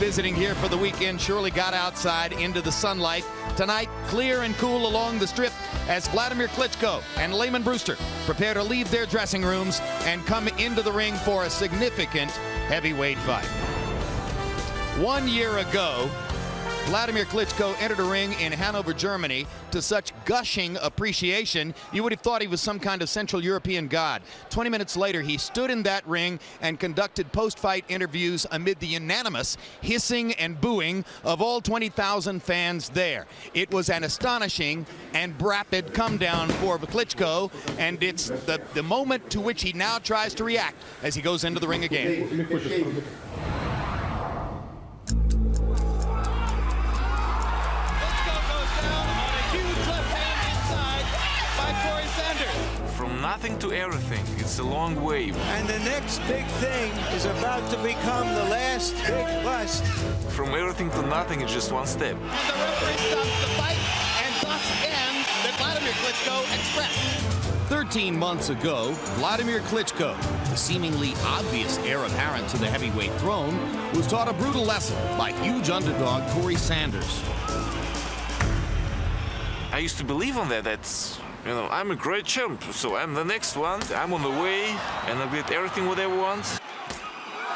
Visiting here for the weekend surely got outside into the sunlight. Tonight, clear and cool along the strip as Wladimir Klitschko and Lamon Brewster prepare to leave their dressing rooms and come into the ring for a significant heavyweight fight. 1 year ago, Wladimir Klitschko entered a ring in Hanover, Germany to such gushing appreciation, you would have thought he was some kind of Central European god. 20 minutes later, he stood in that ring and conducted post-fight interviews amid the unanimous hissing and booing of all 20,000 fans there. It was an astonishing and rapid come-down for Klitschko, and it's the moment to which he now tries to react as he goes into the ring again. From nothing to everything, it's a long way. And the next big thing is about to become the last big bust. From everything to nothing is just one step. And the referee stops the fight, and thus ends the Wladimir Klitschko Express. 13 months ago, Wladimir Klitschko, the seemingly obvious heir apparent to the heavyweight throne, was taught a brutal lesson by huge underdog Corey Sanders. I used to believe on that. You know, I'm a great champ, so I'm the next one. I'm on the way, and I'll get everything what I want.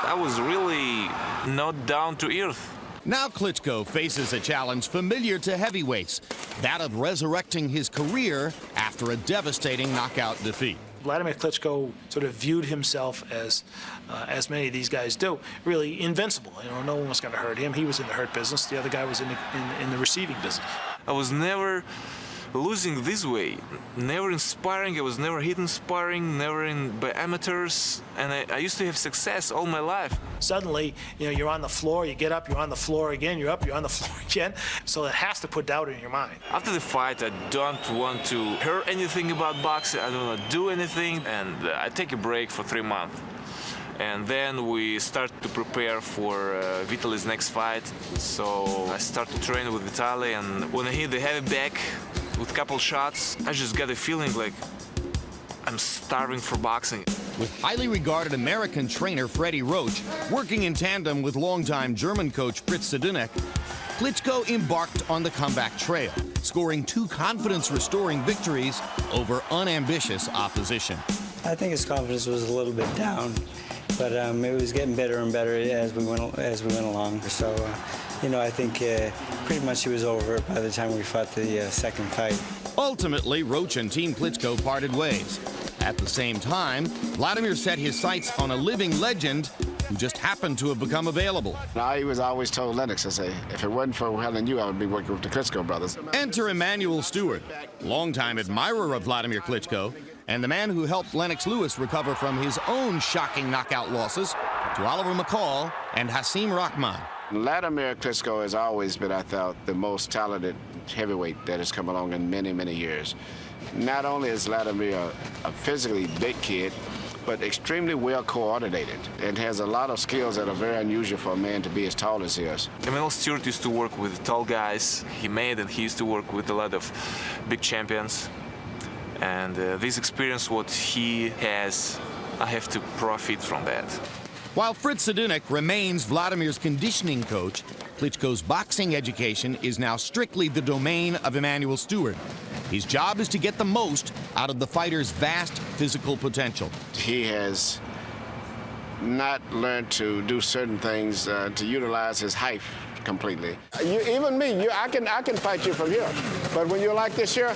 I was really not down to earth. Now Klitschko faces a challenge familiar to heavyweights, that of resurrecting his career after a devastating knockout defeat. Wladimir Klitschko sort of viewed himself as many of these guys do, really invincible. You know, no one was going to hurt him. He was in the hurt business. The other guy was in the receiving business. I was never losing this way, never in sparring. I was never hitting sparring, never by amateurs, and I used to have success all my life. Suddenly, you know, you're on the floor, you get up, you're on the floor again, you're up, you're on the floor again, so it has to put doubt in your mind. After the fight, I don't want to hear anything about boxing, I don't want to do anything, and I take a break for 3 months. And then we start to prepare for Vitali's next fight. So I start to train with Vitali, and when I hit the heavy back with a couple shots, I just got a feeling like I'm starving for boxing. With highly regarded American trainer Freddie Roach working in tandem with longtime German coach Fritz Sedunek, Klitschko embarked on the comeback trail, scoring 2 confidence-restoring victories over unambitious opposition. I think his confidence was a little bit down, but it was getting better and better as we went along. So, you know, I think pretty much he was over by the time we fought the second fight. Ultimately, Roach and Team Klitschko parted ways. At the same time, Wladimir set his sights on a living legend who just happened to have become available. I was always told Lennox, I say, if it wasn't for Helen you, I would be working with the Klitschko brothers. Enter Emmanuel Stewart, longtime admirer of Wladimir Klitschko, and the man who helped Lennox Lewis recover from his own shocking knockout losses to Oliver McCall and Hasim Rahman. Wladimir Klitschko has always been, I thought, the most talented heavyweight that has come along in many, many years. Not only is Wladimir a physically big kid, but extremely well coordinated and has a lot of skills that are very unusual for a man to be as tall as he is. Emmanuel Stewart used to work with tall guys. He used to work with a lot of big champions. And this experience, what he has, I have to profit from that. While Fritz Sedunek remains Wladimir's conditioning coach, Klitschko's boxing education is now strictly the domain of Emmanuel Stewart. His job is to get the most out of the fighter's vast physical potential. He has not learned to do certain things to utilize his height completely. Even me, I can fight you from here, but when you're like this here,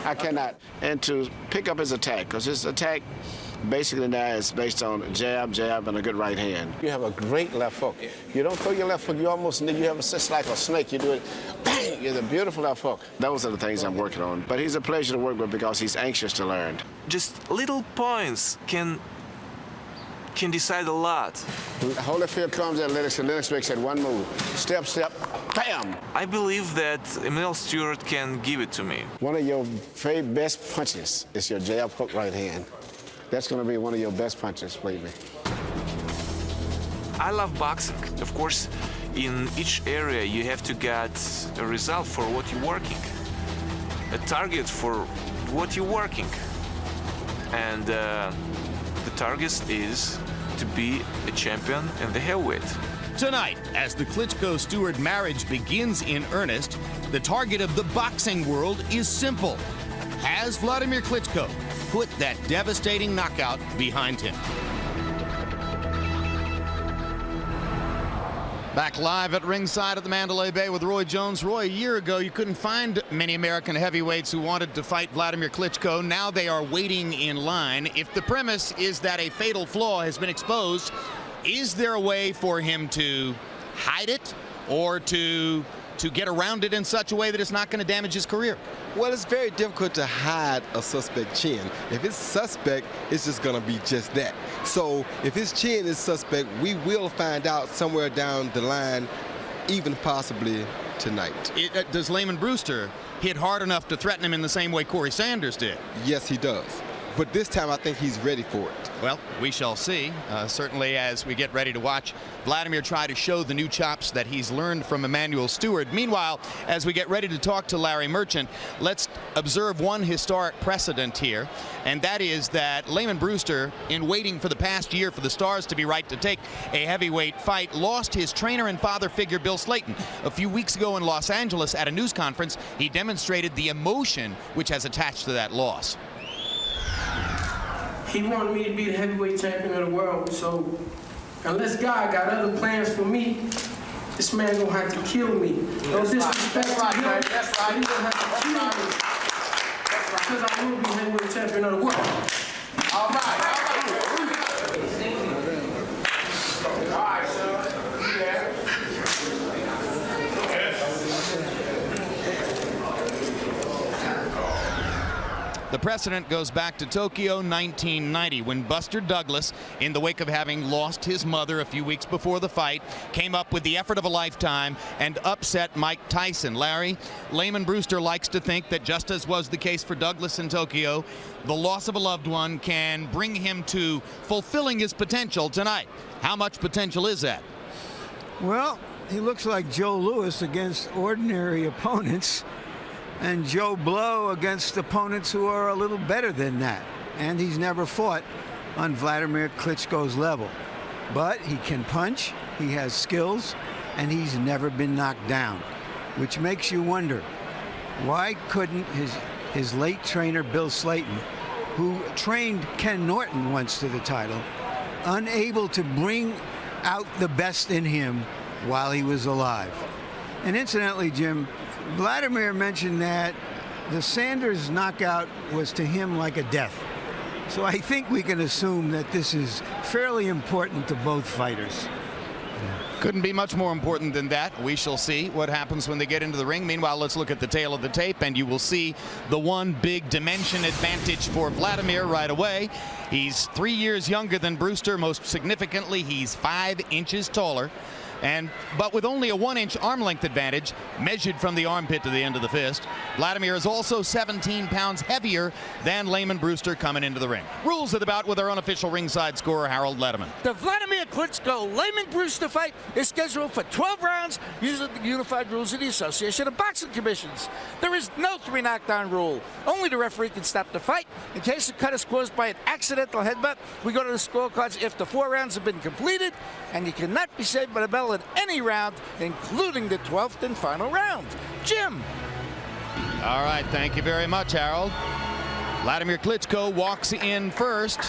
I cannot. And to pick up his attack, because his attack basically now is based on jab, jab, and a good right hand. You have a great left hook. You don't throw your left hook, you have just like a snake. You do it, bang, it's a beautiful left hook. Those are the things I'm working on. But he's a pleasure to work with because he's anxious to learn. Just little points can decide a lot. Holyfield comes at Lennox, and Lennox makes that one move. Step, step, bam! I believe that Emmanuel Stewart can give it to me. One of your very best punches is your jab hook right hand. That's going to be one of your best punches, believe me. I love boxing. Of course, in each area you have to get a result for what you're working, a target for what you're working. And the target is to be a champion in the heavyweight. Tonight, as the Klitschko-Stewart marriage begins in earnest, the target of the boxing world is simple. Has Wladimir Klitschko put that devastating knockout behind him? Back live at ringside at the Mandalay Bay with Roy Jones. Roy, a year ago, you couldn't find many American heavyweights who wanted to fight Wladimir Klitschko. Now they are waiting in line. If the premise is that a fatal flaw has been exposed, is there a way for him to hide it or to get around it in such a way that it's not going to damage his career? Well, it's very difficult to hide a suspect chin. If it's suspect, it's just going to be just that. So if his chin is suspect, we will find out somewhere down the line, even possibly tonight. Does Lamon Brewster hit hard enough to threaten him in the same way Corey Sanders did? Yes, he does. But this time, I think he's ready for it. Well, we shall see. Certainly as we get ready to watch Wladimir try to show the new chops that he's learned from Emanuel Stewart. Meanwhile, as we get ready to talk to Larry Merchant, let's observe one historic precedent here, and that is that Lamon Brewster, in waiting for the past year for the stars to be right to take a heavyweight fight, lost his trainer and father figure, Bill Slayton. A few weeks ago in Los Angeles at a news conference, he demonstrated the emotion which has attached to that loss. He wanted me to be the heavyweight champion of the world, so unless God got other plans for me, this man gonna have to kill me. No disrespect to him, That's right. he's gonna have to kill me. Because I will be heavyweight champion of the world. All right. All right, son. Yeah. The precedent goes back to Tokyo 1990 when Buster Douglas, in the wake of having lost his mother a few weeks before the fight, came up with the effort of a lifetime and upset Mike Tyson. Larry, Lamon Brewster likes to think that just as was the case for Douglas in Tokyo, the loss of a loved one can bring him to fulfilling his potential tonight. How much potential is that? Well, he looks like Joe Louis against ordinary opponents, and Joe Blow against opponents who are a little better than that. And he's never fought on Wladimir Klitschko's level. But he can punch, he has skills, and he's never been knocked down, which makes you wonder, why couldn't his late trainer Bill Slayton, who trained Ken Norton once to the title, unable to bring out the best in him while he was alive? And incidentally, Jim, Wladimir mentioned that the Sanders knockout was to him like a death. So I think we can assume that this is fairly important to both fighters. Couldn't be much more important than that. We shall see what happens when they get into the ring. Meanwhile, let's look at the tail of the tape, and you will see the one big dimension advantage for Wladimir right away. He's 3 years younger than Brewster. Most significantly, he's 5 inches taller. But with only a 1-inch arm length advantage measured from the armpit to the end of the fist, Wladimir is also 17 pounds heavier than Lamon Brewster coming into the ring. Rules of the bout with our unofficial ringside scorer, Harold Letterman. The Wladimir Klitschko-Lamon Brewster fight is scheduled for 12 rounds using the unified rules of the Association of Boxing Commissions. There is no 3 knockdown rule. Only the referee can stop the fight. In case the cut is caused by an accidental headbutt, we go to the scorecards after 4 rounds have been completed, and you cannot be saved by the bell in any round, including the 12th and final round. Jim. All right, thank you very much, Harold. Wladimir Klitschko walks in first.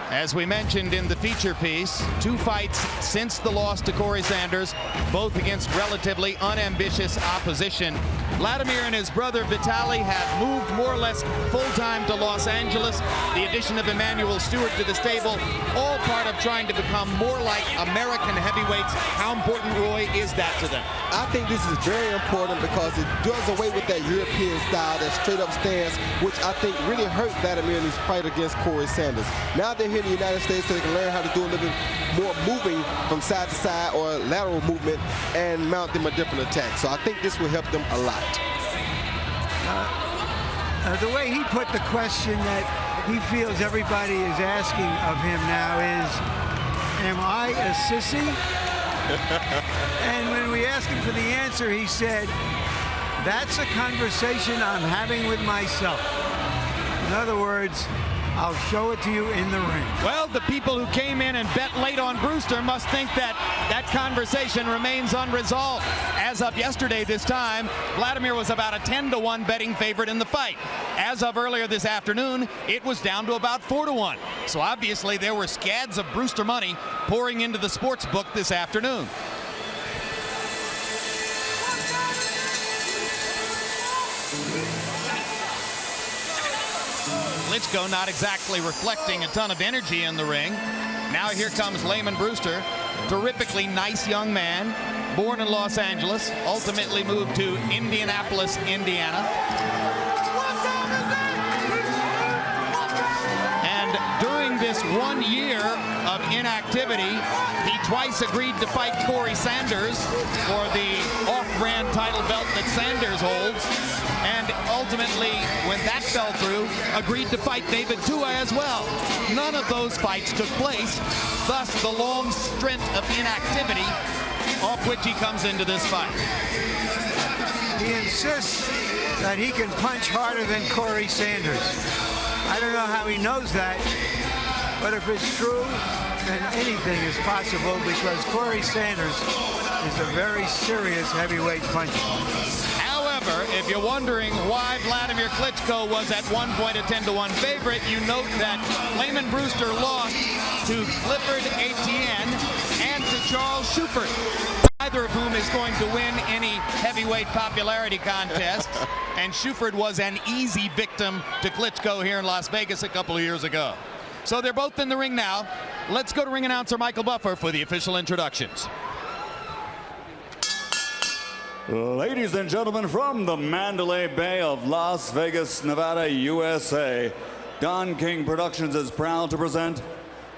As we mentioned in the feature piece, 2 fights since the loss to Corey Sanders, both against relatively unambitious opposition. Wladimir and his brother Vitaly have moved more or less full-time to Los Angeles. The addition of Emanuel Stewart to the stable, all part of trying to become more like American heavyweights. How important, Roy, is that to them? I think this is very important because it does away with that European style, that straight-up stance, which I think really hurt Wladimir in his fight against Corey Sanders. Now they're here in the United States so they can learn how to do a little bit more moving from side to side or lateral movement and mount them a different attack. So I think this will help them a lot. The way he put the question that he feels everybody is asking of him now is, am I a sissy? And when we asked him for the answer, he said, that's a conversation I'm having with myself. In other words, I'll show it to you in the ring. Well, the people who came in and bet late on Brewster must think that that conversation remains unresolved. As of yesterday this time, Wladimir was about a 10-to-1 betting favorite in the fight. As of earlier this afternoon, it was down to about 4-to-1. So obviously there were scads of Brewster money pouring into the sports book this afternoon. Klitschko not exactly reflecting a ton of energy in the ring. Now here comes Lamon Brewster, terrifically nice young man, born in Los Angeles, ultimately moved to Indianapolis, Indiana. And during this 1 year of inactivity, he twice agreed to fight Corey Sanders for the off-brand title belt that Sanders holds. And ultimately, when that fell through, agreed to fight David Tua as well. None of those fights took place, thus the long stint of inactivity off which he comes into this fight. He insists that he can punch harder than Corey Sanders. I don't know how he knows that, but if it's true, then anything is possible because Corey Sanders is a very serious heavyweight puncher. If you're wondering why Wladimir Klitschko was at one point a 10-to-1 favorite, you note that Lamon Brewster lost to Clifford Etienne and to Charles Schubert, neither of whom is going to win any heavyweight popularity contest. And Schubert was an easy victim to Klitschko here in Las Vegas a couple of years ago. So they're both in the ring now. Let's go to ring announcer Michael Buffer for the official introductions. Ladies and gentlemen, from the Mandalay Bay of Las Vegas, Nevada, USA, Don King Productions is proud to present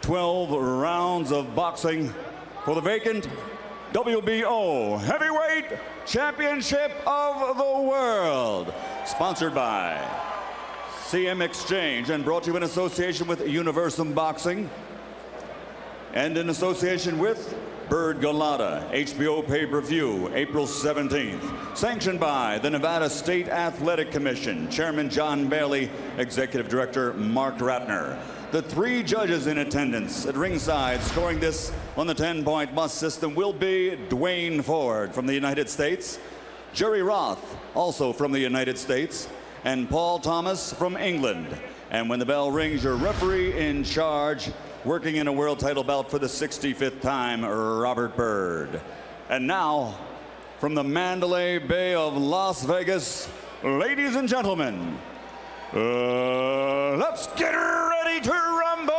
12 rounds of boxing for the vacant WBO Heavyweight Championship of the World. Sponsored by CM Exchange and brought to you in association with Universum Boxing and in association with Byrd Galata, HBO pay-per-view, April 17th. Sanctioned by the Nevada State Athletic Commission, Chairman John Bailey, Executive Director Mark Ratner. The 3 judges in attendance at ringside scoring this on the 10-point must system will be Dwayne Ford from the United States, Jerry Roth, also from the United States, and Paul Thomas from England. And when the bell rings, your referee in charge, working in a world title bout for the 65th time, Robert Byrd. And now, from the Mandalay Bay of Las Vegas, ladies and gentlemen, let's get ready to rumble!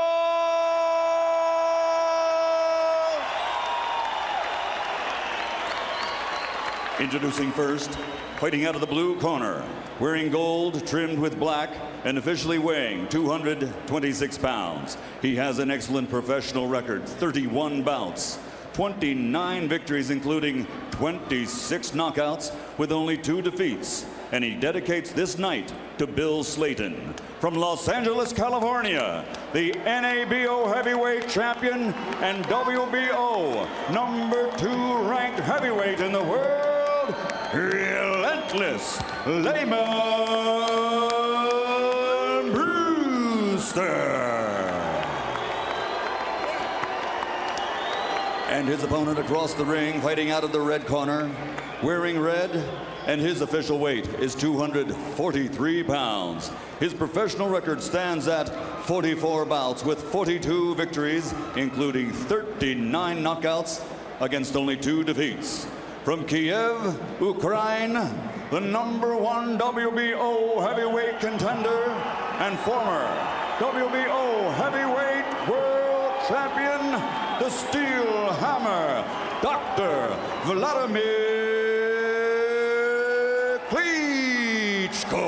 Introducing first, fighting out of the blue corner, wearing gold trimmed with black and officially weighing 226 pounds. He has an excellent professional record, 31 bouts, 29 victories, including 26 knockouts with only 2 defeats. And he dedicates this night to Bill Slayton. From Los Angeles, California, the NABO heavyweight champion and WBO #2 ranked heavyweight in the world, relentless Lamon Brewster. And his opponent across the ring, fighting out of the red corner, wearing red, and his official weight is 243 pounds. His professional record stands at 44 bouts with 42 victories, including 39 knockouts against only 2 defeats. From Kiev, Ukraine, the #1 WBO heavyweight contender and former WBO heavyweight world champion, the Steel Hammer, Dr. Wladimir Klitschko.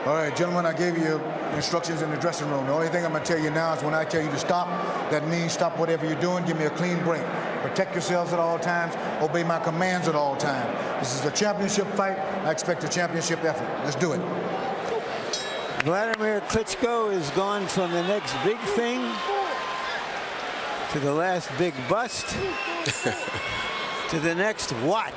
All right, gentlemen, I gave you instructions in the dressing room. The only thing I'm going to tell you now is when I tell you to stop, that means stop whatever you're doing. Give me a clean break. Protect yourselves at all times. Obey my commands at all times. This is a championship fight. I expect a championship effort. Let's do it. Wladimir Klitschko is gone from the next big thing to the last big bust to the next what?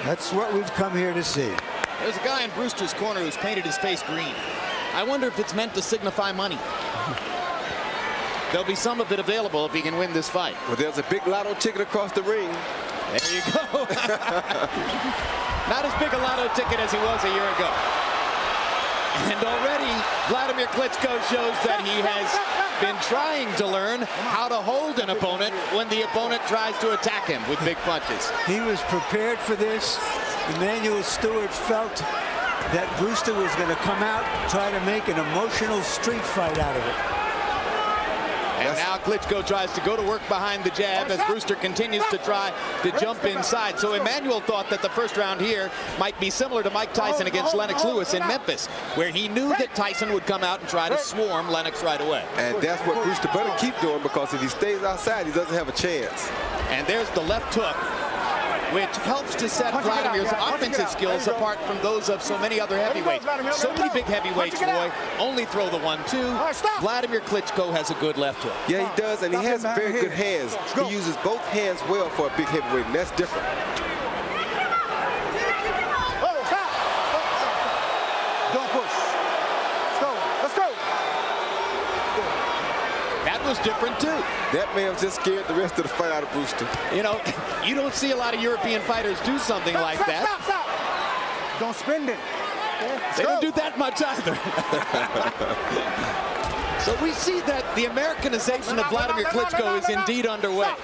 That's what we've come here to see. There's a guy in Brewster's corner who's painted his face green. I wonder if it's meant to signify money. There'll be some of it available if he can win this fight. Well, there's a big lotto ticket across the ring. There you go. Not as big a lotto ticket as he was a year ago. And already, Wladimir Klitschko shows that he has been trying to learn how to hold an opponent when the opponent tries to attack him with big punches. He was prepared for this. Emanuel Stewart felt that Brewster was going to come out and try to make an emotional street fight out of it. And now Klitschko tries to go to work behind the jab as Brewster continues to try to jump inside. So Emanuel thought that the first round here might be similar to Mike Tyson against Lennox Lewis in Memphis, where he knew that Tyson would come out and try to swarm Lennox right away. And that's what Brewster better keep doing, because if he stays outside, he doesn't have a chance. And there's the left hook, which helps to set Vladimir's offensive skills apart from those of so many other heavyweights. So many big heavyweights, Roy, only throw the 1-2. Wladimir Klitschko has a good left hook. Yeah, he does, and he has very good hands. He uses both hands well for a big heavyweight, and that's different. Don't push. Let's go. Let's go. That was different, too. That may have just scared the rest of the fight out of Brewster. You know, you don't see a lot of European fighters do something like that. Stop. Don't spend it. They don't do that much either. So we see that the Americanization of Wladimir Klitschko is indeed underway.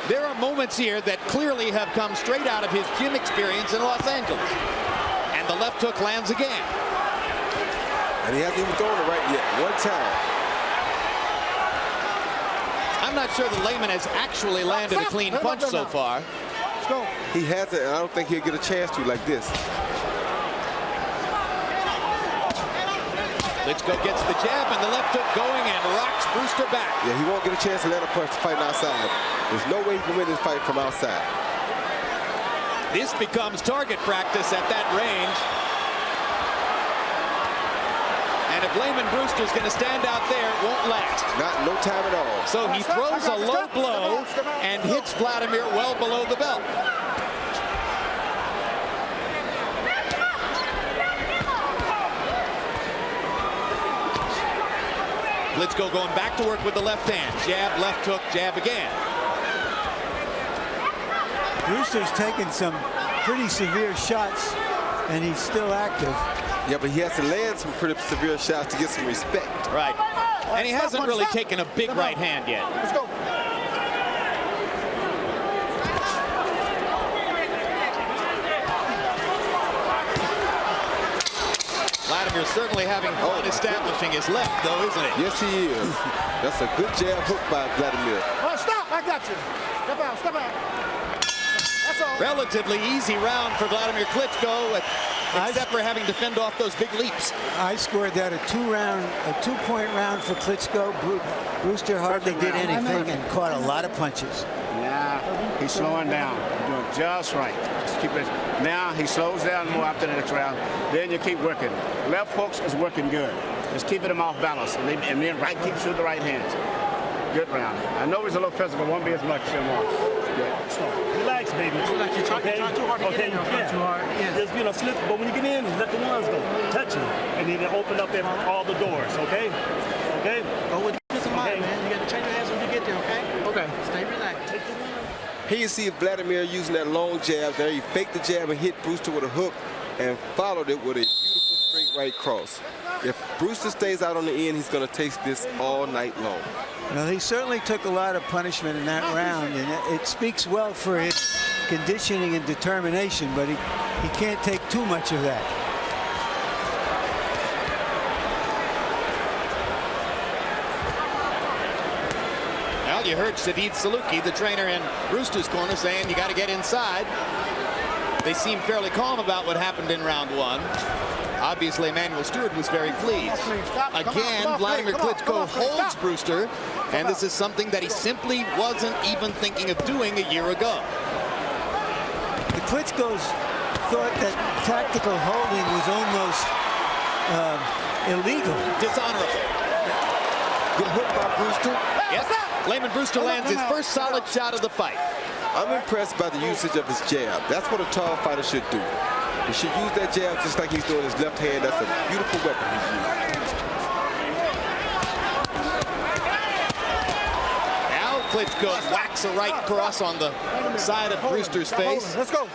There are moments here that clearly have come straight out of his gym experience in Los Angeles. And the left hook lands again. And he hasn't even thrown it right yet. One time. I'm not sure that Lamon has actually landed a clean punch so far. Let's go. He hasn't, and I don't think he'll get a chance to like this. Klitschko gets the jab and the left hook going and rocks Brewster back. Yeah, he won't get a chance to land a punch fighting outside. There's no way he can win this fight from outside. This becomes target practice at that range. And if Lamon Brewster's going to stand out there, it won't last. No time at all. So he throws a low blow and hits Wladimir well below the belt. Klitschko going back to work with the left hand. Jab, left hook, jab again. Brewster's taken some pretty severe shots, and he's still active. Yeah, but he has to land some pretty severe shots to get some respect. Right. And he hasn't really taken a big right hand yet. Let's go. Wladimir certainly having fun establishing his left, though, isn't it? Yes, he is. That's a good jab hook by Wladimir. Oh, stop. I got you. Step out. Step out. That's all. Relatively easy round for Wladimir Klitschko, except for having to fend off those big leaps. I scored that a two-point round for Klitschko. Brewster hardly did anything and caught a lot of punches. Now he's slowing down. You're doing just right. Just keep it. Now he slows down more after the next round. Then you keep working. Left hooks is working good. Just keeping him off balance. And then right keeps with the right hands. Good round. I know he's a little physical, won't be as much anymore. Good. Relax, baby. Relax. You're trying too hard to get in. Too hard. Yeah. Just, slip. But when you get in, let the ones go. Touch him. And then open up all the doors, okay? Okay? Go with peace of mind, man. You got to train your hands when you get there, okay? Okay. Stay relaxed. Take the one. Here you see Wladimir using that long jab there. He faked the jab and hit Brewster with a hook and followed it with a beautiful straight right cross. If Brewster stays out on the end, he's going to taste this all night long. Well, he certainly took a lot of punishment in that round, and it speaks well for his conditioning and determination, but he can't take too much of that. Well, you heard Sadid Saluki, the trainer in Brewster's corner, saying you got to get inside. They seem fairly calm about what happened in round one. Obviously, Emanuel Stewart was very pleased. Again, Wladimir Klitschko holds Brewster, and this is something that he simply wasn't even thinking of doing a year ago. The Klitschkos thought that tactical holding was almost illegal. Dishonorable. Get hooked by Brewster. Yes, Lamon Brewster lands his first solid shot of the fight. I'm impressed by the usage of his jab. That's what a tall fighter should do. He should use that jab just like he's doing his left hand. That's a beautiful weapon he's using. Now Klitschko whacks a right cross on the side of Brewster's face. Let's go.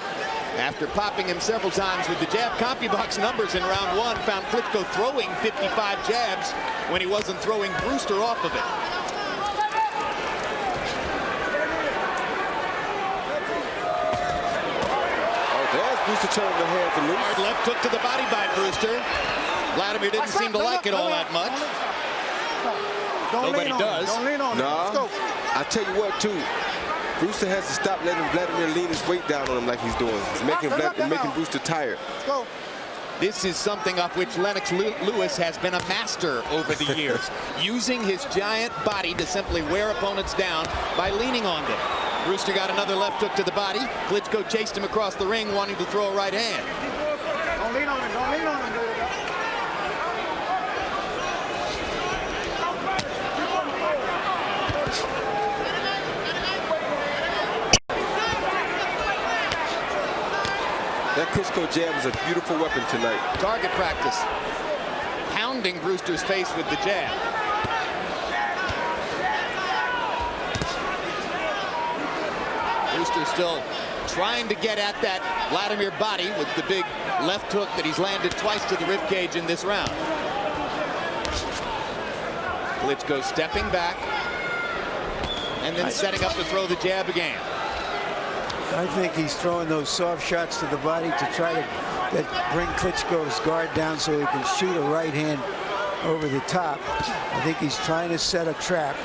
After popping him several times with the jab, CompuBox numbers in round 1 found Klitschko throwing 55 jabs when he wasn't throwing Brewster off of it. Brewster turning the hands and loose. Hard left hook to the body by Brewster. Wladimir didn't seem to like it all that much. Nobody does. Don't lean on it. No. Let's go. I tell you what, too. Brewster has to stop letting Wladimir lean his weight down on him like he's doing. He's making Brewster tired. Let's go. This is something of which Lennox Lewis has been a master over the years, using his giant body to simply wear opponents down by leaning on them. Brewster got another left hook to the body. Klitschko chased him across the ring, wanting to throw a right hand. Don't lean on him. Don't lean on him. That Klitschko jab is a beautiful weapon tonight. Target practice. Pounding Brewster's face with the jab. Brewster still trying to get at that Wladimir body with the big left hook that he's landed twice to the ribcage in this round. Klitschko stepping back and then setting up to throw the jab again. I think he's throwing those soft shots to the body to try to bring Klitschko's guard down so he can shoot a right hand over the top. I think he's trying to set a trap.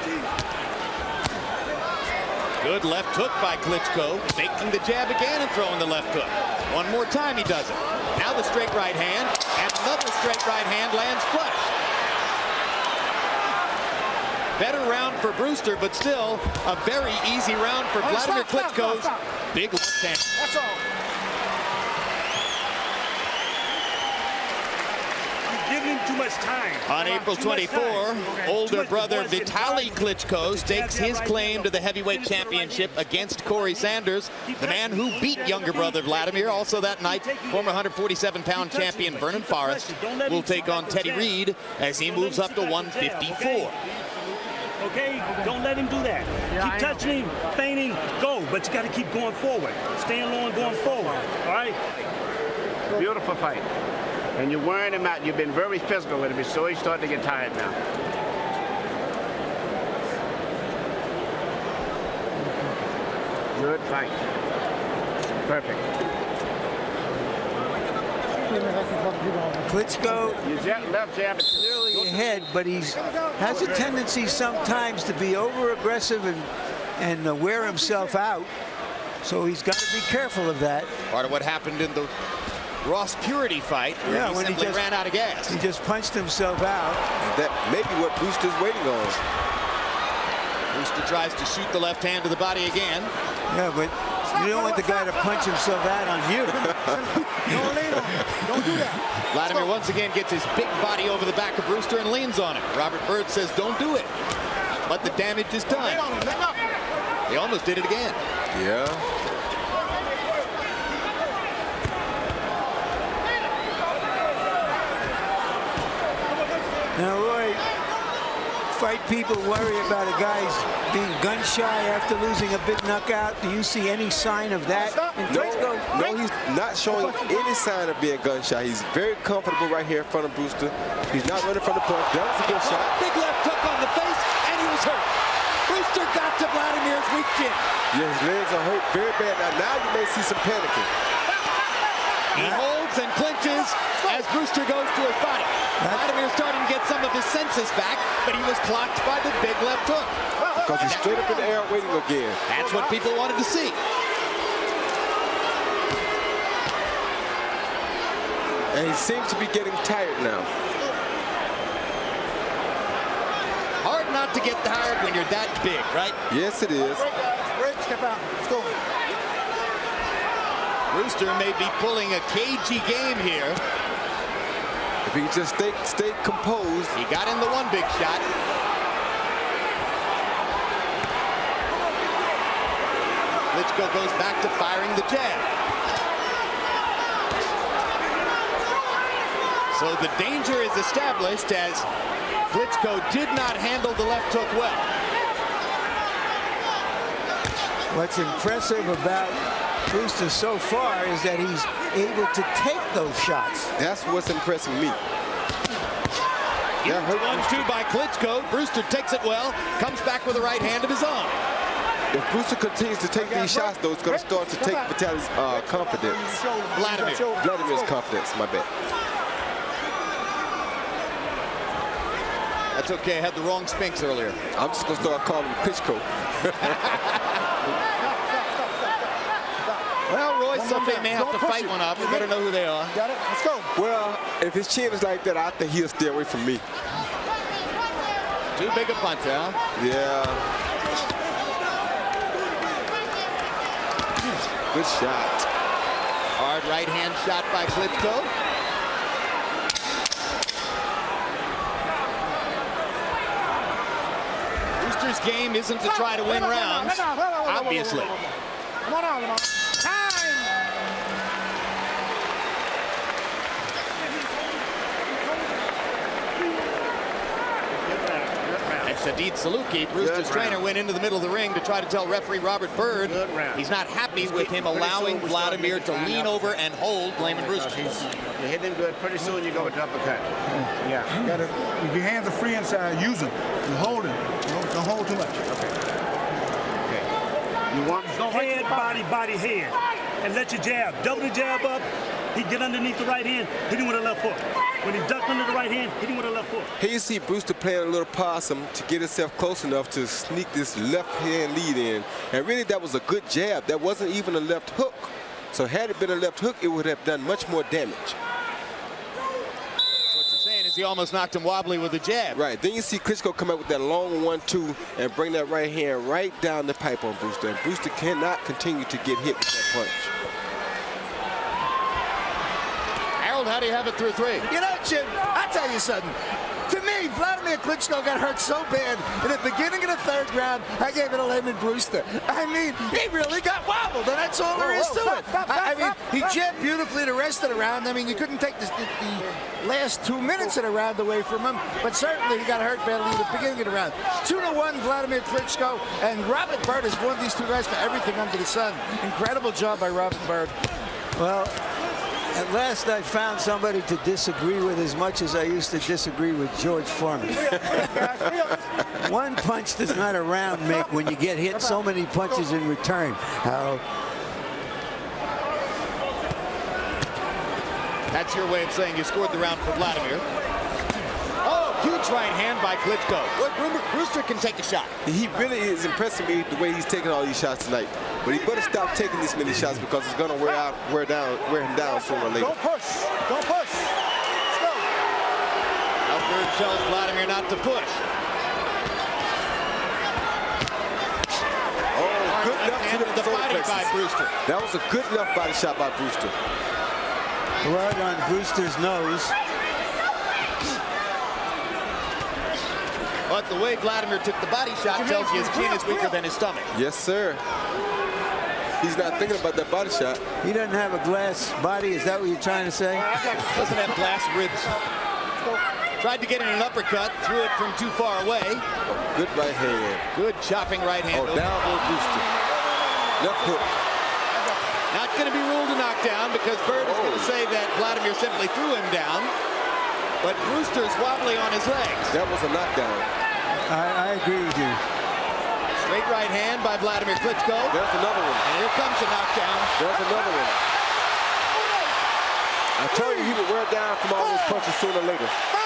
Good left hook by Klitschko, faking the jab again and throwing the left hook. One more time he does it. Now the straight right hand, and another straight right hand lands flush. Better round for Brewster, but still a very easy round for Wladimir Klitschko's big left hand. That's all. Giving him too much time. On April 24, older brother Vitaly Klitschko stakes his claim to the heavyweight championship against Corey Sanders, the man who beat younger brother Wladimir. Also that night, former 147-pound champion Vernon Forrest will take on Teddy Reed as he moves up to 154. Okay, don't let him do that. Keep touching him, feigning, go, but you got to keep going forward. Staying low and going forward, all right? Beautiful fight. And you're wearing him out. You've been very physical with him, so he's starting to get tired now. Good fight. Perfect. Klitschko left jab clearly ahead, but he has a tendency sometimes to be over-aggressive and wear himself out. So he's got to be careful of that. Part of what happened in the Ross Purity fight, where he simply ran out of gas. He just punched himself out. That may be what Brewster's waiting on. Brewster tries to shoot the left hand to the body again. Yeah, but you don't want the guy to punch himself out on you. Don't lean on him. Don't do that. Wladimir once again gets his big body over the back of Brewster and leans on him. Robert Byrd says, don't do it. But the damage is done. He almost did it again. Yeah. Now, Roy, fight people worry about a guy's being gun shy after losing a big knockout. Do you see any sign of that? No, he's not showing any sign of being gun shy. He's very comfortable right here in front of Brewster. He's not running from the punch. That was a good shot. Big left hook on the face, and he was hurt. Brewster got to Wladimir's weak chin. Yeah, his legs are hurt very bad. Now you may see some panicking. He holds and clinches as Brewster goes to his body. Wladimir's starting to get some of his senses back, but he was clocked by the big left hook. Because he's straight up in the air waiting again. That's what people wanted to see. And he seems to be getting tired now. Hard not to get tired when you're that big, right? Yes, it is. Break, step out. Let's go. Brewster may be pulling a cagey game here. If he just stay composed. He got in the one big shot. Klitschko goes back to firing the jab. So the danger is established as Klitschko did not handle the left hook well. What's impressive about Brewster so far is that he's able to take those shots. That's what's impressing me. Huge 1-2 by Klitschko. Brewster takes it well, comes back with a right hand of his own. If Brewster continues to take these shots, though, it's going to start to take Vitaly's confidence. Vladimir's confidence, my bad. That's okay, I had the wrong Spinks earlier. I'm just going to start calling him Klitschko. Well, Roy, somebody may have to fight one off. We better know who they are. Got it? Let's go. Well, if his chin is like that, I think he'll stay away from me. Too big a punch, huh? Yeah. Good shot. Hard right hand shot by Klitschko. Brewster's game isn't to try to win rounds, obviously. Sadid Saluki, Brewster's trainer, went into the middle of the ring to try to tell referee Robert Byrd he's not happy with him allowing Wladimir to lean over and hold Lamon Brewster. You hit him good. Pretty soon you go with the uppercut. Yeah. You gotta, if your hands are free inside, use them. You hold it. Don't hold too much. Okay. You want head, body, head. And let your jab. Double the jab up. He get underneath the right hand, hit him with a left hook. When he ducked under the right hand, hit him with a left hook. Here you see Brewster playing a little possum to get himself close enough to sneak this left hand lead in. And really, that was a good jab. That wasn't even a left hook. So had it been a left hook, it would have done much more damage. So what you're saying is he almost knocked him wobbly with a jab. Right. Then you see Klitschko come out with that long 1-2 and bring that right hand right down the pipe on Brewster. And Brewster cannot continue to get hit with that punch. How do you have it through 3? You know, Jim, I'll tell you something. To me, Wladimir Klitschko got hurt so bad in the beginning of the 3rd round, I gave it to Lamon Brewster. I mean, he really got wobbled, and that's all there is to it. I mean, he jabbed beautifully the rest of the round. I mean, you couldn't take the last 2 minutes of the round away from him, but certainly he got hurt badly in the beginning of the round. 2-1, Wladimir Klitschko, and Robert Byrd has won these two guys for everything under the sun. Incredible job by Robert Byrd. Well, at last I found somebody to disagree with as much as I used to disagree with George Foreman. One punch does not a round make when you get hit so many punches in return, Harold. That's your way of saying you scored the round for Wladimir. Oh, huge right hand by Klitschko. Look, Brewster can take a shot. He really is impressing me the way he's taking all these shots tonight. But he better stop taking this many shots because it's going to wear him down sooner or later. Don't push. Don't push. Let's go. Byrd tells Wladimir not to push. Oh, good left to the body by Brewster. That was a good left body shot by Brewster. Blood on Brewster's nose. But the way Wladimir took the body shot tells you his chin is weaker than his stomach. Yes, sir. He's not thinking about that body shot. He doesn't have a glass body. Is that what you're trying to say? Doesn't have glass ribs. Tried to get in an uppercut, threw it from too far away. Good right hand. Good chopping right hand. Oh, down on Brewster. Left hook. Not going to be ruled a knockdown because Byrd is going to say that Wladimir simply threw him down. But Brewster's wobbly on his legs. That was a knockdown. I agree with you. Straight right hand by Wladimir Klitschko. There's another one. And here comes a knockdown. There's another one. I told you he would wear down from all those punches sooner or later. 5,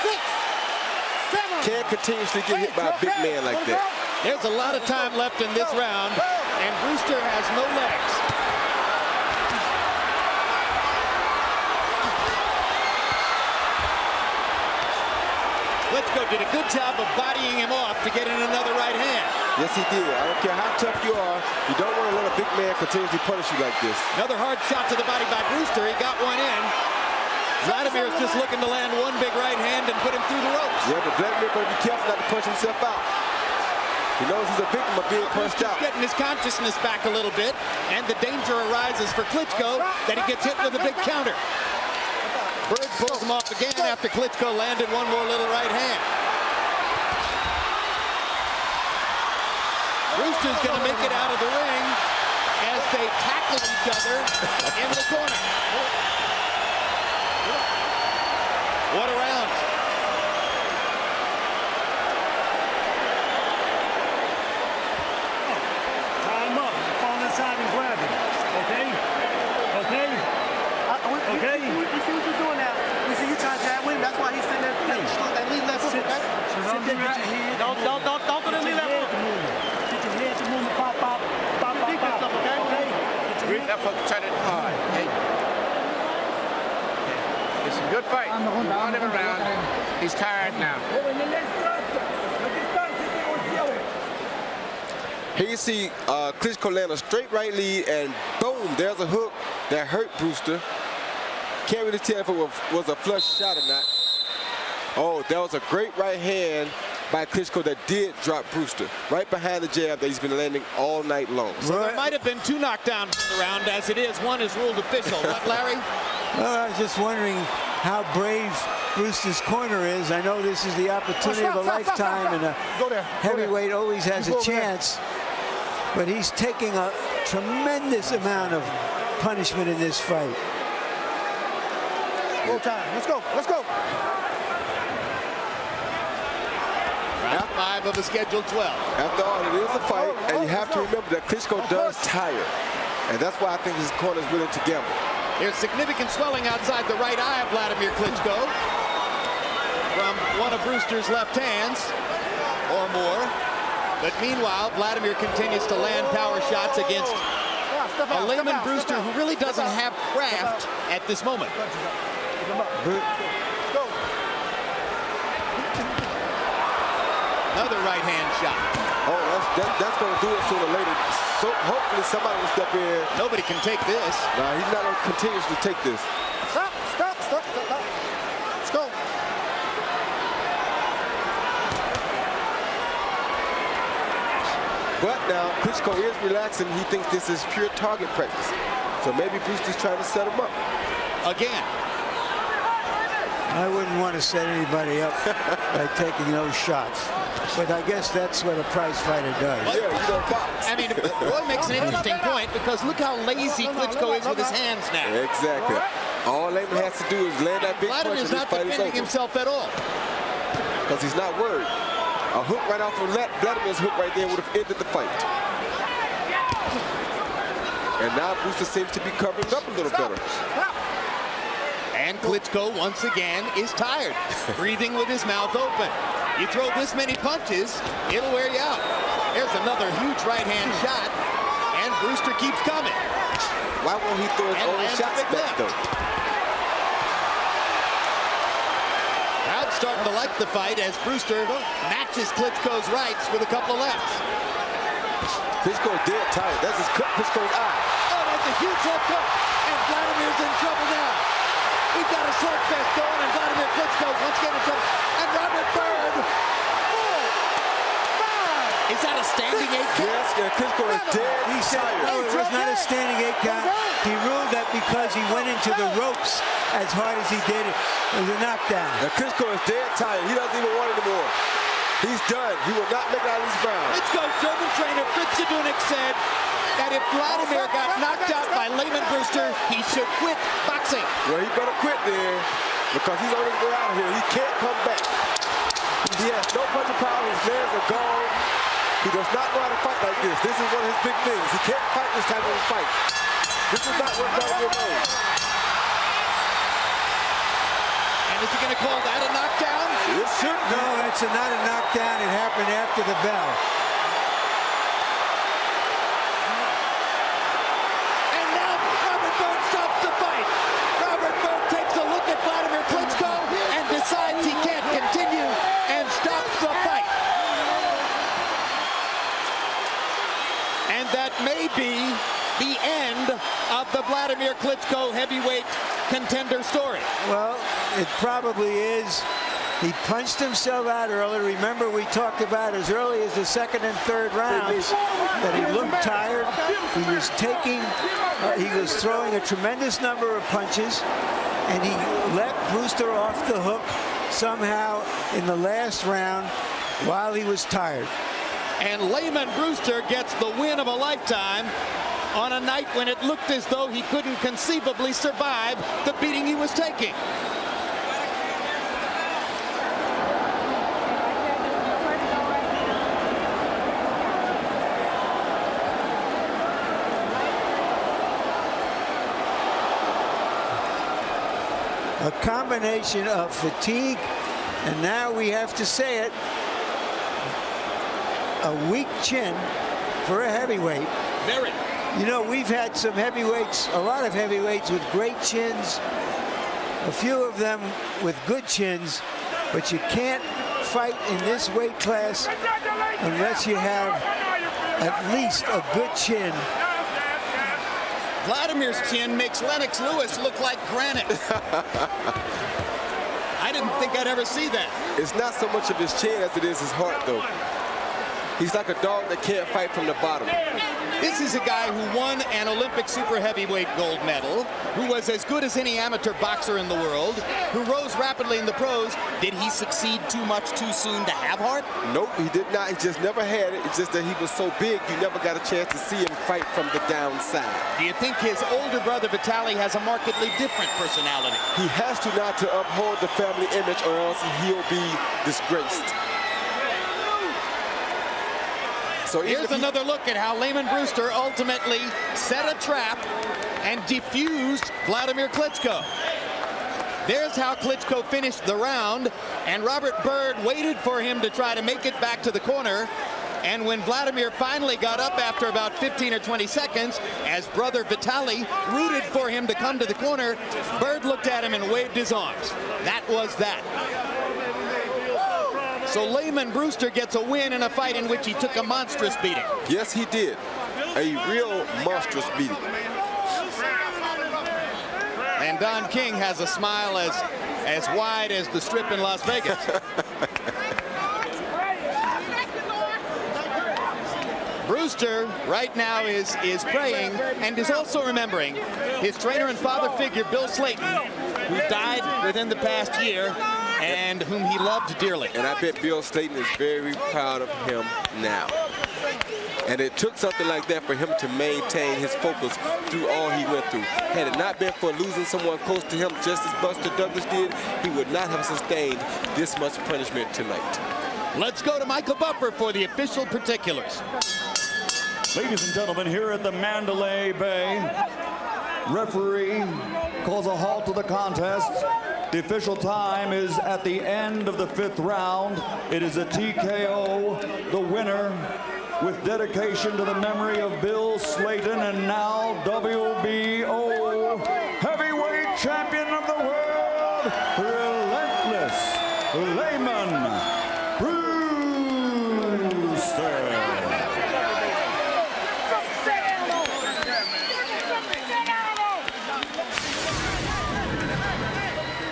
6, 7. Can't continuously get hit by a big man like that. There's a lot of time left in this round, and Brewster has no legs. Klitschko did a good job of bodying him off to get in another right hand. Yes, he did. I don't care how tough you are. You don't want to let a big man continuously punish you like this. Another hard shot to the body by Brewster. He got one in. Vladimir's just looking to land one big right hand and put him through the ropes. Yeah, but Vladimir got to be careful not to punch himself out. He knows he's a victim of being punched out. Getting his consciousness back a little bit, and the danger arises for Klitschko that he gets hit with a big counter. Byrd pulls him off again after Klitschko landed one more little right hand. Brewster's going to make it out of the ring as they tackle each other in the corner. What a round. Tie him up. Fall inside and grab him. Okay? Okay? Okay? You see what you're doing now? You see you trying to jab with him. That's why he's sitting there. That lead left foot, okay? Don't do the lead left foot. Get your head to move and pop, pop, pop, pop, pop. Okay? Reach that foot, turn it hard. It's a good fight. On him around. He's tired now. Here you see Klitschko land a straight right lead, and boom, there's a hook that hurt Brewster. Can't really tell if it was a flush shot or not. Oh, that was a great right hand by Klitschko that did drop Brewster right behind the jab that he's been landing all night long. So there might have been two knockdowns in the round. As it is, one is ruled official. What, Larry? Well, I was just wondering how brave Brewster's corner is. I know this is the opportunity of a lifetime, and a heavyweight always has a chance. But he's taking a tremendous amount of punishment in this fight. Full time. Let's go. Let's go. Round 5 of the scheduled 12. After all, it is a fight, and you have to remember that Klitschko does tire. And that's why I think his corner is willing to gamble. There's significant swelling outside the right eye of Wladimir Klitschko from one of Brewster's left hands or more. But meanwhile, Wladimir continues to land power shots against a Lamon Brewster who really doesn't have craft at this moment. Another right hand shot. Oh, that's going to do it sooner or later. So hopefully somebody will step in. Nobody can take this. Nah, he's not going to continuously take this. Stop. Let's go. But now Klitschko is relaxing. He thinks this is pure target practice. So maybe Brewster's trying to set him up. Again. I wouldn't want to set anybody up by taking those shots. But I guess that's what a prize fighter does. Yeah, you don't box. I mean, Roy makes an interesting point because look how lazy Klitschko is with his hands now. Exactly. All Lamon has to do is land that big punch and Vladimir's this not fight is defending over. himself at all. Because he's not worried. A hook right off of Vladimir's hook right there would have ended the fight. And now Brewster seems to be covering up a little better. And Klitschko once again is tired, breathing with his mouth open. You throw this many punches, it'll wear you out. There's another huge right hand shot, and Brewster keeps coming. Why won't he throw his own shots back though? Crowd's starting to like the fight as Brewster matches Klitschko's rights with a couple of lefts. Klitschko's dead tired. That's just Klitschko's eye. Oh, that's a huge left hook, and Vladimir's in trouble now. We've got a slugfest going, and Wladimir Klitschko once again in trouble. And Robert Byrd. Is that a standing 8 count? Yes, yeah, Klitschko is dead. He said, no, it was not a standing 8 count. He ruled that because he went into the ropes as hard as he did, it was a knockdown. Now Klitschko is dead tired. He doesn't even want it anymore. He's done. He will not make it out of these rounds. Klitschko's German trainer Fritz Zadunik said that if Wladimir got knocked out by Lamon Brewster, he should quit boxing. Well, he better quit there because he's on his way out of here. He can't come back. He has no punching power. His legs are gone. He does not know how to fight like this. This is one of his big things. He can't fight this type of a fight. This is not what Wladimir knows. And is he going to call that a knockdown? It should be. No, it's not a knockdown. It happened after the bell. And now Robert Byrd stops the fight. Robert Byrd takes a look at Wladimir Klitschko and decides he can't continue be the end of the Wladimir Klitschko heavyweight contender story. Well, it probably is. He punched himself out early. Remember, we talked about as early as the second and third rounds that he looked tired. He was he was throwing a tremendous number of punches, and he let Brewster off the hook somehow in the last round while he was tired. And Lamon Brewster gets the win of a lifetime on a night when it looked as though he couldn't conceivably survive the beating he was taking. A combination of fatigue, and now we have to say it, a weak chin for a heavyweight. Very. You know, we've had some heavyweights, a lot of heavyweights with great chins, a few of them with good chins, but you can't fight in this weight class unless you have at least a good chin. Vladimir's chin makes Lennox Lewis look like granite. I didn't think I'd ever see that. It's not so much of his chin as it is his heart, though. He's like a dog that can't fight from the bottom. This is a guy who won an Olympic super heavyweight gold medal, who was as good as any amateur boxer in the world, who rose rapidly in the pros. Did he succeed too much too soon to have heart? Nope, he did not. He just never had it. It's just that he was so big, you never got a chance to see him fight from the downside. Do you think his older brother Vitaly has a markedly different personality? He has to not to uphold the family image, or else he'll be disgraced. So here's another look at how Lamon Brewster ultimately set a trap and defused Wladimir Klitschko. There's how Klitschko finished the round, and Robert Byrd waited for him to try to make it back to the corner. And when Wladimir finally got up after about 15 or 20 seconds, as brother Vitaly rooted for him to come to the corner, Byrd looked at him and waved his arms. That was that. So Lamon Brewster gets a win in a fight in which he took a monstrous beating. Yes, he did. A real monstrous beating. And Don King has a smile as wide as the Strip in Las Vegas. Brewster right now is praying and is also remembering his trainer and father figure, Bill Slayton, who died within the past year and whom he loved dearly. And I bet Bill Slayton is very proud of him now. And it took something like that for him to maintain his focus through all he went through. Had it not been for losing someone close to him, just as Buster Douglas did, he would not have sustained this much punishment tonight. Let's go to Michael Buffer for the official particulars. Ladies and gentlemen, here at the Mandalay Bay, referee calls a halt to the contest. The official time is at the end of the 5th round. It is a TKO. The winner, with dedication to the memory of Bill Slayton, and now WBO heavyweight champion of the world, relentless Lamon Brewster.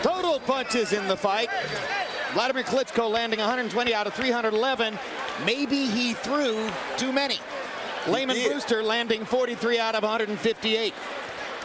Total punches in the fight. Wladimir Klitschko landing 120 out of 311. Maybe he threw too many. Lamon Brewster landing 43 out of 158.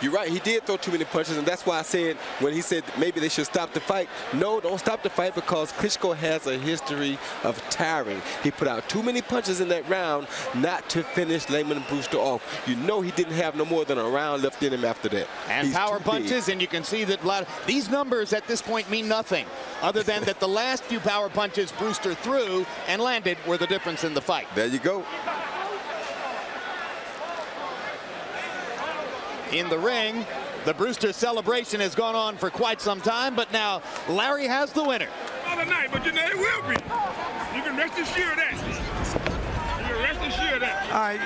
You're right, he did throw too many punches, and that's why I said, when he said maybe they should stop the fight, no, don't stop the fight, because Klitschko has a history of tiring. He put out too many punches in that round not to finish Lamon Brewster off. You know he didn't have no more than a round left in him after that. And he's power punches, and you can see that these numbers at this point mean nothing, other than that the last few power punches Brewster threw and landed were the difference in the fight. There you go. In the ring, the Brewster celebration has gone on for quite some time, but now Larry has the winner. Other night, but you know it will be. You can rest assured that. You can rest assured that. All right.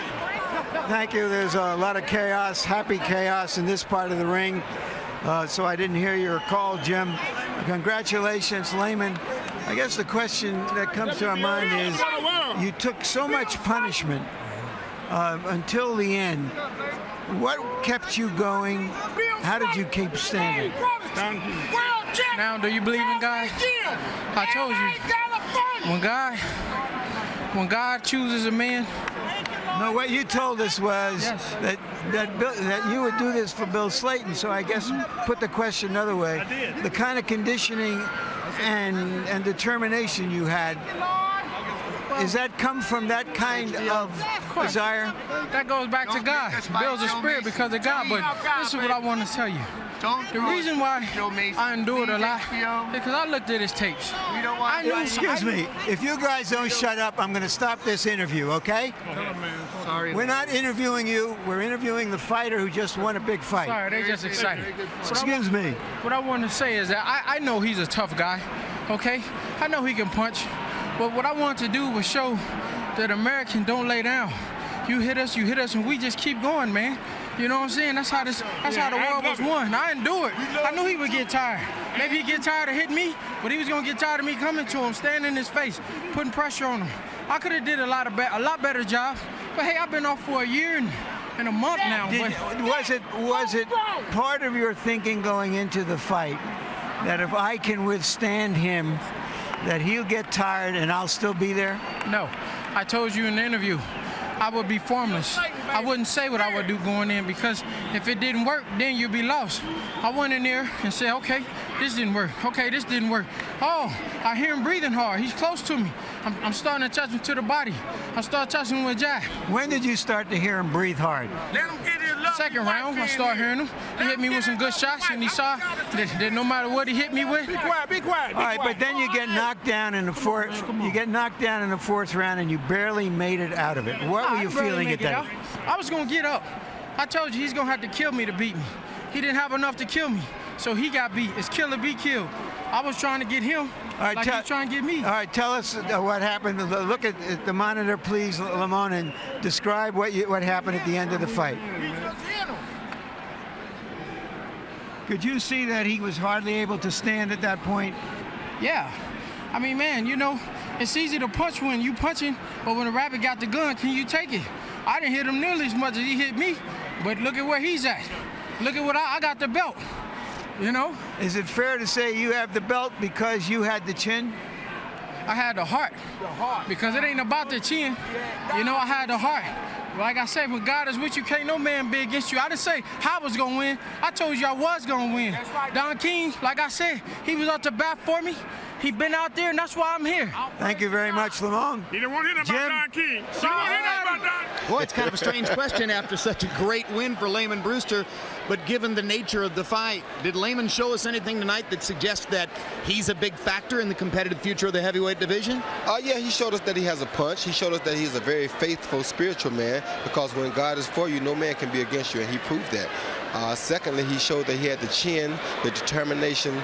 Thank you. There's a lot of chaos, happy chaos in this part of the ring. So I didn't hear your call, Jim. Congratulations, Lamon. I guess the question that comes to our mind is, you took so much punishment until the end. What kept you going? How did you keep standing? Now, do you believe in God? I told you, when God chooses a man. No, what you told us was that you would do this for Bill Slayton. So I guess put the question another way: the kind of conditioning and determination you had. Does that come from that kind of desire? That goes back to God. Bill's a spirit because of God. But this is what I want to tell you. The reason why I endured a lot is because I looked at his tapes. Excuse me. If you guys don't shut up, I'm going to stop this interview, okay? Sorry. We're not interviewing you. We're interviewing the fighter who just won a big fight. Sorry, they're just excited. Excuse me. What I want to say is that I know he's a tough guy, okay? I know he can punch. But what I want to do was show that Americans don't lay down. You hit us, and we just keep going, man. You know what I'm saying? That's how the world was won. I endured. I knew he would get tired. Maybe he'd get tired of hitting me, but he was gonna get tired of me coming to him, standing in his face, putting pressure on him. I could have did a lot better job. But hey, I've been off for a year and a month now. Was it part of your thinking going into the fight that if I can withstand him, that he'll get tired and I'll still be there? No. I told you in the interview, I would be formless. I wouldn't say what I would do going in because if it didn't work, then you'd be lost. I went in there and said, okay, this didn't work. Okay, this didn't work. Oh, I hear him breathing hard. He's close to me. I'm starting to touch him to the body. I start touching him with jab. When did you start to hear him breathe hard? Second round, I started hearing him. He hit me with some good shots, and he saw that no matter what he hit me with. Be quiet. All right, but then you get knocked down in the fourth. You get knocked down in the fourth round, and you barely made it out of it. What were you feeling at that? I was gonna get up. I told you he's gonna have to kill me to beat me. He didn't have enough to kill me, so he got beat. It's kill or be killed. I was trying to get him. Like he was trying to get me. All right, tell us what happened. Look at the monitor, please, Lamon, and describe what happened at the end of the fight. Could you see that he was hardly able to stand at that point? Yeah. I mean, man, you know, it's easy to punch when you punching, but when a rabbit got the gun, can you take it? I didn't hit him nearly as much as he hit me, but look at where he's at. Look at what I got the belt, you know? Is it fair to say you have the belt because you had the chin? I had the heart. Because it ain't about the chin. You know, I had the heart. Like I said, when God is with you, can't no man be against you. I didn't say I was going to win. I told you I was going to win. Don King, like I said, he was up to bat for me. He been out there, and that's why I'm here. Thank you very much, Lamon. He didn't want to hit about Don King. Boy, it's kind of a strange question after such a great win for Lamon Brewster. But given the nature of the fight, did Lamon show us anything tonight that suggests that he's a big factor in the competitive future of the heavyweight division? Yeah, he showed us that he has a punch. He showed us that he's a very faithful, spiritual man, because when God is for you, no man can be against you, and he proved that. Secondly, he showed that he had the chin, the determination,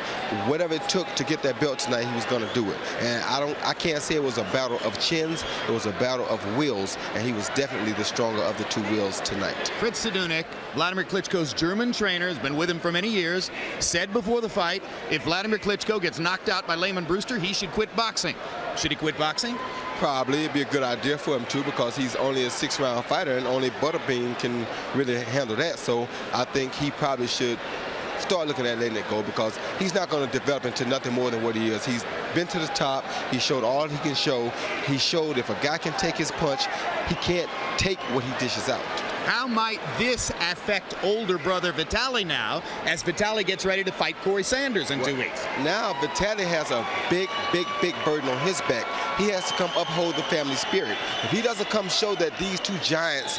whatever it took to get that belt tonight, he was going to do it. And I can't say it was a battle of chins, it was a battle of wills, and he was definitely the stronger of the two wills tonight. Fritz Sedunik, Wladimir Klitschko's German trainer, has been with him for many years, said before the fight, if Wladimir Klitschko gets knocked out by Lamon Brewster, he should quit boxing. Should he quit boxing? Probably. It'd be a good idea for him too, because he's only a 6-round fighter and only Butterbean can really handle that. So I think he probably should start looking at letting it go, because he's not going to develop into nothing more than what he is. He's been to the top. He showed all he can show. He showed if a guy can take his punch, he can't take what he dishes out. How might this affect older brother Vitaly now, as Vitaly gets ready to fight Corey Sanders in 2 weeks? Now Vitaly has a big burden on his back. He has to come uphold the family spirit. If he doesn't come show that these two giants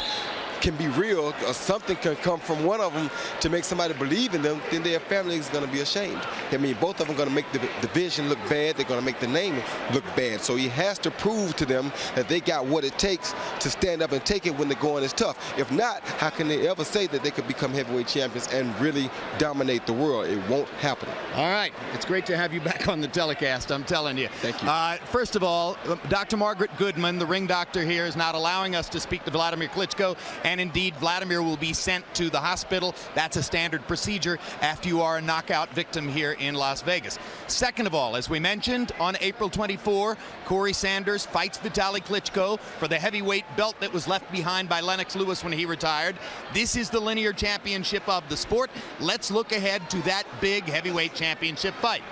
can be real, or something can come from one of them to make somebody believe in them, then their family is going to be ashamed. I mean, both of them are going to make the division look bad. They're going to make the name look bad. So he has to prove to them that they got what it takes to stand up and take it when the going is tough. If not, how can they ever say that they could become heavyweight champions and really dominate the world? It won't happen. All right. It's great to have you back on the telecast, I'm telling you. Thank you. First of all, Dr. Margaret Goodman, the ring doctor here, is not allowing us to speak to Wladimir Klitschko. and indeed Wladimir will be sent to the hospital. That's a standard procedure after you are a knockout victim here in Las Vegas. Second of all, as we mentioned, on April 24, Corey Sanders fights Vitaly Klitschko for the heavyweight belt that was left behind by Lennox Lewis when he retired. This is the linear championship of the sport. Let's look ahead to that big heavyweight championship fight.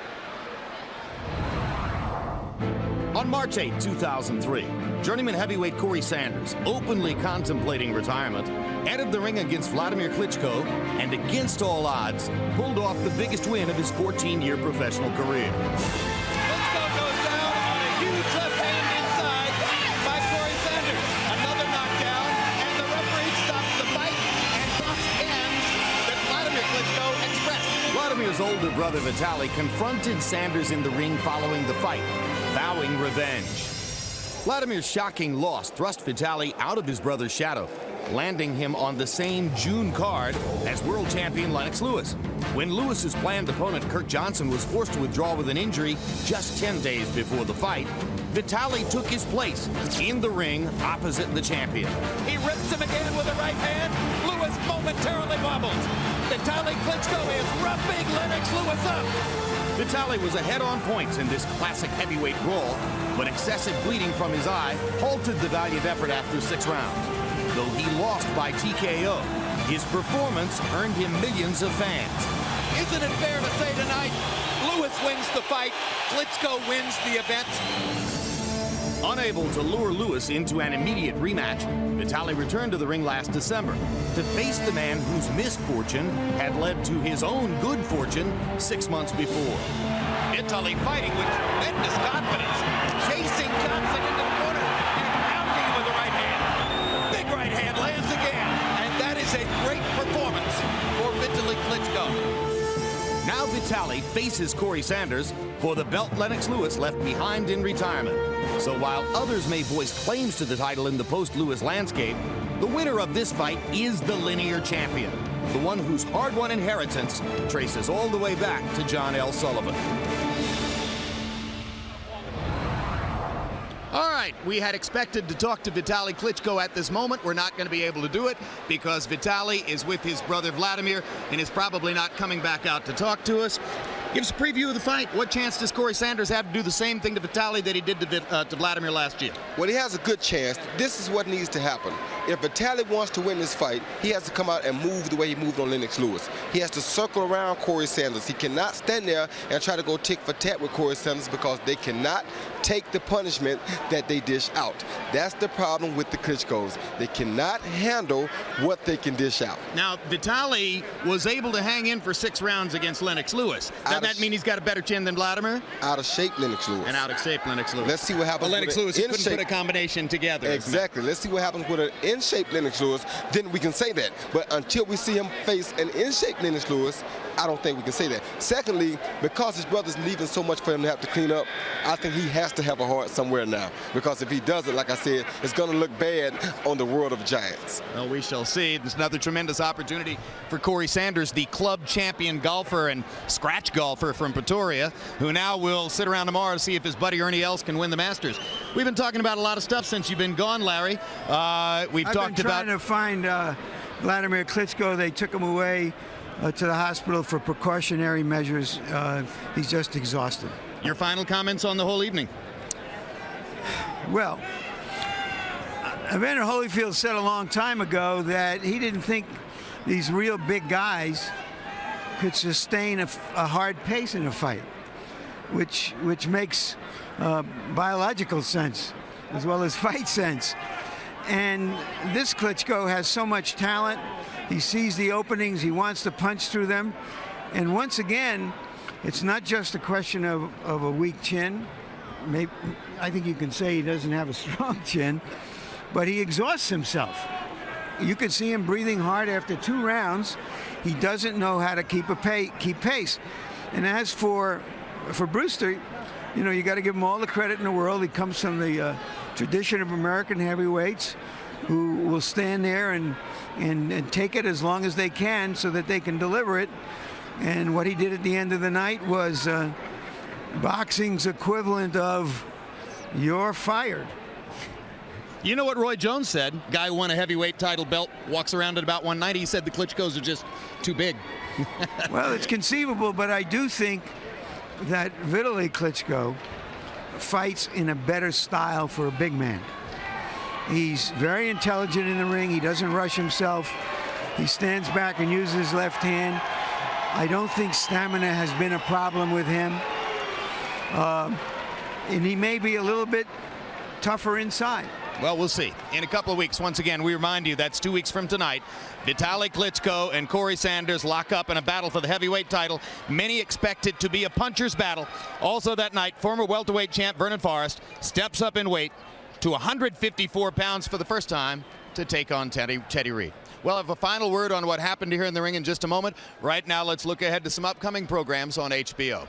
On March 8, 2003, journeyman heavyweight Corey Sanders, openly contemplating retirement, entered the ring against Wladimir Klitschko and, against all odds, pulled off the biggest win of his 14-year professional career. Klitschko goes down on a huge left hand inside by Corey Sanders. Another knockdown, and the referee stops the fight and thus ends that Wladimir Klitschko expressed. Vladimir's older brother Vitaly confronted Sanders in the ring following the fight, vowing revenge. Vladimir's shocking loss thrust Vitaly out of his brother's shadow, landing him on the same June card as world champion Lennox Lewis. When Lewis's planned opponent Kirk Johnson was forced to withdraw with an injury just 10 days before the fight, Vitaly took his place in the ring opposite the champion. He rips him again with a right hand. Lewis momentarily wobbles. Vitaly Klitschko is roughing Lennox Lewis up. Vitaly was ahead on points in this classic heavyweight brawl, but excessive bleeding from his eye halted the valiant effort after 6 rounds. Though he lost by TKO, his performance earned him millions of fans. Isn't it fair to say tonight, Lewis wins the fight, Klitschko wins the event? Unable to lure Lewis into an immediate rematch, Vitaly returned to the ring last December to face the man whose misfortune had led to his own good fortune 6 months before. Vitaly fighting with tremendous confidence, chasing Johnson into the corner and pounding him with the right hand. Big right hand lands again, and that is a great performance for Vitaly Klitschko. Now Vitaly faces Corey Sanders for the belt Lennox Lewis left behind in retirement. So while others may voice claims to the title in the post-Lewis landscape, the winner of this fight is the linear champion, the one whose hard-won inheritance traces all the way back to John L. Sullivan. All right, we had expected to talk to Vitaly Klitschko at this moment. We're not going to be able to do it because Vitaly is with his brother Wladimir and is probably not coming back out to talk to us. Give us a preview of the fight. What chance does Corey Sanders have to do the same thing to Vitaly that he did to Wladimir last year? Well, he has a good chance. This is what needs to happen. If Vitaly wants to win this fight, he has to come out and move the way he moved on Lennox Lewis. He has to circle around Corey Sanders. He cannot stand there and try to go tick for tat with Corey Sanders because they cannot take the punishment that they dish out. That's the problem with the Klitschkos. They cannot handle what they can dish out. Now, Vitaly was able to hang in for 6 rounds against Lennox Lewis. Doesn't that mean he's got a better chin than Wladimir? Out of shape Lennox Lewis. And out of shape Lennox Lewis. Let's see what happens. But Lennox Lewis couldn't put a combination together. Exactly. Let's see what happens with an in-shape Lennox Lewis. Then we can say that. But until we see him face an in-shape Lennox Lewis, I don't think we can say that. Secondly, because his brother's leaving so much for him to have to clean up, I think he has to have a heart somewhere now. Because if he doesn't, like I said, it's going to look bad on the world of giants. Well, we shall see. It's another tremendous opportunity for Corey Sanders, the club champion golfer and scratch golfer from Pretoria, who now will sit around tomorrow to see if his buddy Ernie Els can win the Masters. We've been talking about a lot of stuff since you've been gone, Larry. I've been trying to find Wladimir Klitschko. They took him away to the hospital for precautionary measures. He's just exhausted. Your final comments on the whole evening? Well, Evander Holyfield said a long time ago that he didn't think these real big guys could sustain a hard pace in a fight, which makes biological sense as well as fight sense. And this Klitschko has so much talent. He sees the openings. He wants to punch through them. And once again, it's not just a question of a weak chin. Maybe, I think you can say he doesn't have a strong chin, but he exhausts himself. You can see him breathing hard after 2 rounds. He doesn't know how to keep pace. And as for Brewster, you know, you got to give him all the credit in the world. He comes from the tradition of American heavyweights who will stand there and take it as long as they can so that they can deliver it. And what he did at the end of the night was boxing's equivalent of "you're fired." You know what Roy Jones said? Guy who won a heavyweight title belt, walks around at about 190. He said the Klitschkos are just too big. Well, it's conceivable, but I do think that Vitaly Klitschko fights in a better style for a big man. He's very intelligent in the ring. He doesn't rush himself. He stands back and uses his left hand. I don't think stamina has been a problem with him. And he may be a little bit tougher inside. Well, we'll see. In a couple of weeks, once again, we remind you that's 2 weeks from tonight. Vitaly Klitschko and Corey Sanders lock up in a battle for the heavyweight title. Many expect it to be a puncher's battle. Also that night, former welterweight champ Vernon Forrest steps up in weight to 154 pounds for the first time to take on Teddy Reed. We'll have a final word on what happened here in the ring in just a moment. Right now, let's look ahead to some upcoming programs on HBO.